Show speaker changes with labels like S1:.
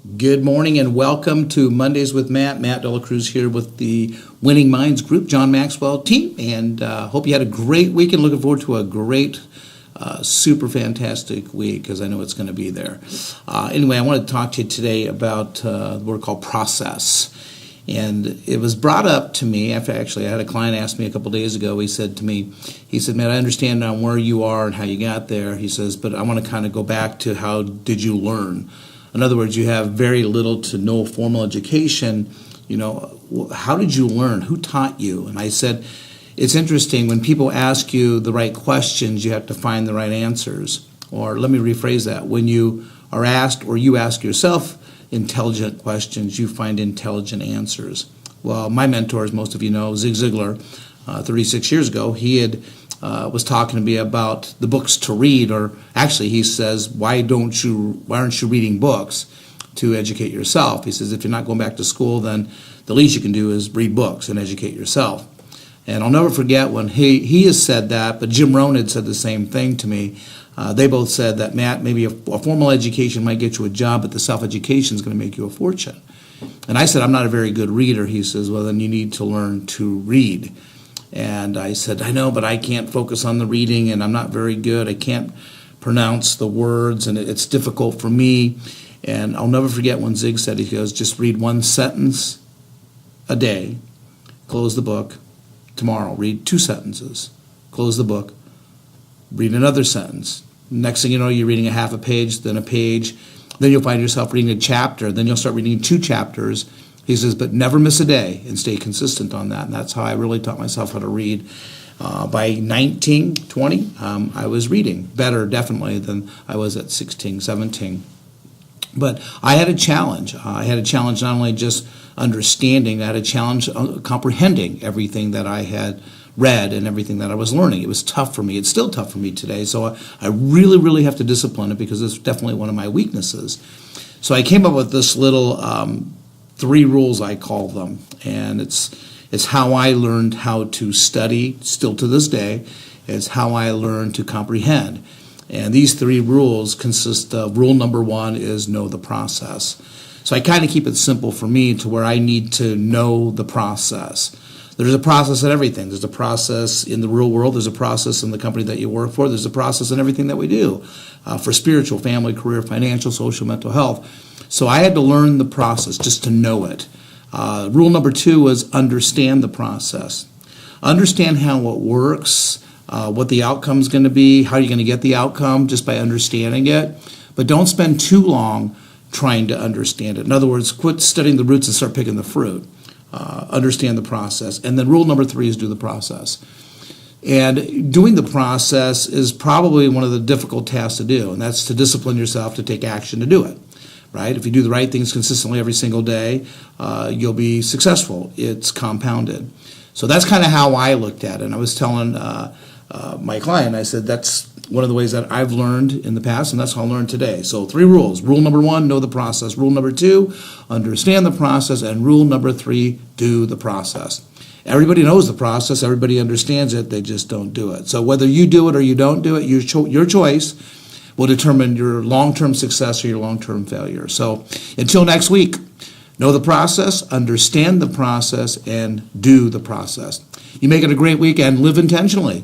S1: Good morning and welcome to Mondays with Matt. Matt Dela Cruz here with the Winning Minds Group, John Maxwell team, and hope you had a great weekend. Looking forward to a great, super fantastic week because I know it's going to be there. Anyway, I want to talk to you today about the word called process. And it was brought up to me, actually I had a client ask me a couple days ago, he said, Matt, I understand where you are and how you got there. He says, but I want to kind of go back to how did you learn? In other words, you have very little to no formal education. How did you learn? Who taught you? And I said, it's interesting, when people ask you the right questions, you have to find the right answers. Or let me rephrase that. When you are asked or you ask yourself intelligent questions, you find intelligent answers. Well, my mentor, as most of you know, Zig Ziglar, 36 years ago, he was talking to me about the books to read, or actually he says, why aren't you reading books to educate yourself? He says, if you're not going back to school, then the least you can do is read books and educate yourself. And I'll never forget when he has said that, but Jim Rohn had said the same thing to me. They both said that, Matt, maybe a formal education might get you a job, but the self-education is going to make you a fortune. And I said, I'm not a very good reader. He says, well, then you need to learn to read. And I said, I know, but I can't focus on the reading, and I'm not very good. I can't pronounce the words, and it's difficult for me. And I'll never forget when Zig said, he goes, just read one sentence a day, close the book. Tomorrow, read 2 sentences, close the book, read another sentence. Next thing you know, you're reading a half a page, then a page. Then you'll find yourself reading a chapter. Then you'll start reading 2 chapters. He says, but never miss a day and stay consistent on that. And that's how I really taught myself how to read. By 19, 20, I was reading better, definitely, than I was at 16, 17. But I had a challenge. I had a challenge not only just understanding, I had a challenge comprehending everything that I had read and everything that I was learning. It was tough for me. It's still tough for me today. So I really, really have to discipline it because it's definitely one of my weaknesses. So I came up with this little 3 rules, I call them. And it's how I learned how to study, still to this day. It's how I learned to comprehend. And these 3 rules consist of, rule number 1 is know the process. So I kind of keep it simple for me to where I need to know the process. There's a process in everything. There's a process in the real world. There's a process in the company that you work for. There's a process in everything that we do for spiritual, family, career, financial, social, mental health. So I had to learn the process just to know it. Rule number 2 was understand the process. Understand how it works, what the outcome is going to be, how you're going to get the outcome just by understanding it. But don't spend too long trying to understand it. In other words, quit studying the roots and start picking the fruit. Understand the process. And then rule number 3 is do the process. And doing the process is probably one of the difficult tasks to do, and that's to discipline yourself to take action to do it. Right? If you do the right things consistently every single day, you'll be successful. It's compounded. So that's kind of how I looked at it. And I was telling my client, I said, that's one of the ways that I've learned in the past, and that's how I learned today. So 3 rules. Rule number 1, know the process. Rule number 2, understand the process. And rule number 3, do the process. Everybody knows the process. Everybody understands it. They just don't do it. So whether you do it or you don't do it, your choice will determine your long-term success or your long-term failure. So until next week, know the process, understand the process, and do the process. You make it a great week and live intentionally.